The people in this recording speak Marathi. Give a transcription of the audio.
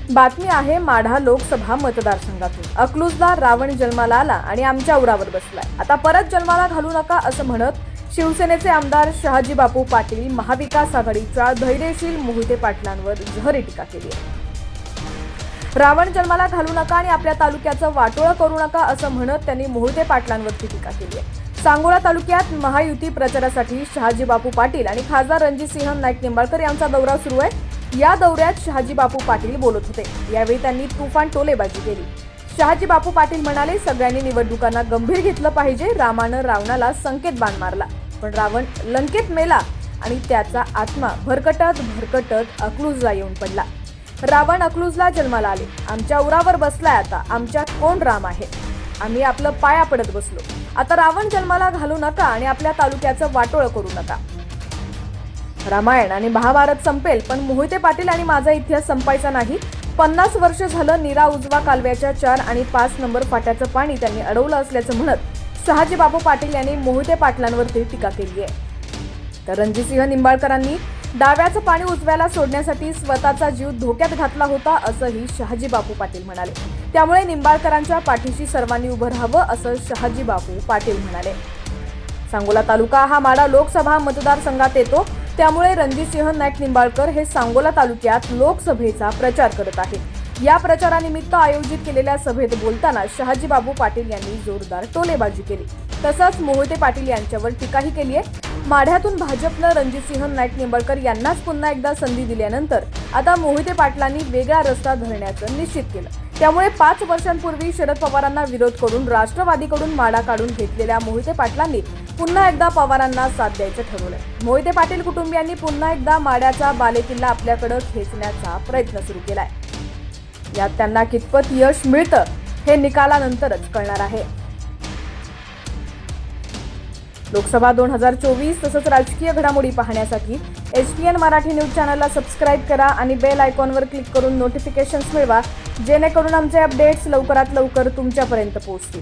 बातमी आहे माढा लोकसभा मतदारसंघातून। अकलूजला रावण जन्माला आला आणि आमच्या उरावर बसलाय, आता परत जन्माला घालू नका असं म्हणत शिवसेनेचे आमदार शहाजी बापू पाटील महाविकास आघाडीच्या धैर्यशील मोहिते पाटलांवर जहरी टीका केली आहे। रावण जन्माला घालू नका आणि आपल्या तालुक्याचं वाटोळं करू नका असं म्हणत त्यांनी मोहिते पाटलांवरती टीका केली आहे। सांगोला तालुक्यात महायुती प्रचारासाठी शहाजी बापू पाटील आणि खासदार रणजितसिंह नाईक निंबाळकर यांचा दौरा सुरू आहे। या दौऱ्यात शहाजी बापू पाटील बोलत होते। यावेळी त्यांनी तुफान टोलेबाजी केली। शहाजी बापू पाटील म्हणाले, सगळ्यांनी निवडणुकांना गंभीर घेतलं पाहिजे। रामानं रावणाला संकेत बाण मारला, पण रावण लंकेत मेला आणि त्याचा आत्मा भरकटत भरकटत अकलूजला येऊन पडला। रावण अकलूजला जन्माला आले, आमच्या उरावर बसलाय, आता आमच्यात कोण राम आहे? आम्ही आपलं पाया पडत बसलो। आता रावण जन्माला घालू नका आणि आपल्या तालुक्याचं वाटोळं करू नका। रामायण आणि महाभारत संपेल, पण मोहिते पाटील आणि माझा इतिहास संपायचा नाही। 50 वर्ष झालं नीरा उजवा कालव्याच्या 4 आणि 5 नंबर फाट्याचं पाणी त्यांनी अडवलं असल्याचं म्हणत शहाजी बापू पाटील यांनी मोहिते पाटलांवरती टीका केली आहे। तर रणजितसिंह निंबाळकरांनी डाव्याचं पाणी उजव्याला सोडण्यासाठी स्वतःचा जीव धोक्यात घातला होता असंही शहाजी बापू पाटील म्हणाले। त्यामुळे निंबाळकरांच्या पाठीशी सर्वांनी उभं राहावं असं शहाजी बापू पाटील म्हणाले। सांगोला तालुका हा माढा लोकसभा मतदारसंघात येतो, त्यामुळे रणजितसिंह नाईक निंबाळकर हे सांगोला तालुक्यात लोकसभेचा प्रचार करत आहेत। या प्रचारानिमित्त आयोजित केलेल्या सभेत बोलताना शहाजी बापू पाटील यांनी जोरदार टोलेबाजी केली, तसंच मोहिते पाटील यांच्यावर टीकाही केली आहे। माढ्यातून भाजपनं रणजितसिंह नाईक निंबाळकर यांनाच पुन्हा एकदा संधी दिल्यानंतर आता मोहिते पाटलांनी वेगळा रस्ता धरण्याचं निश्चित केलं। त्यामुळे 5 वर्षांपूर्वी शरद पवारांना विरोध करून राष्ट्रवादीकडून माढा काढून घेतलेल्या मोहिते पाटलांनी पुन्हा एकदा पवारांना साथ द्यायचं ठरवलंय। मोहिते पाटील कुटुंबियांनी पुन्हा एकदा माढ्याचा बालेकिल्ला आपल्याकडे खेचण्याचा प्रयत्न सुरू केलाय। यात त्यांना कितपत यश मिळतं हे निकालानंतरच कळणार आहे। लोकसभा 2024 तसंच राजकीय घडामोडी पाहण्यासाठी HPN मराठी न्यूज चॅनलला सबस्क्राईब करा आणि बेल आयकॉनवर क्लिक करून नोटिफिकेशन्स मिळवा, जेणेकरून आमचे अपडेट्स लवकरात लवकर तुमच्यापर्यंत पोहोचतील।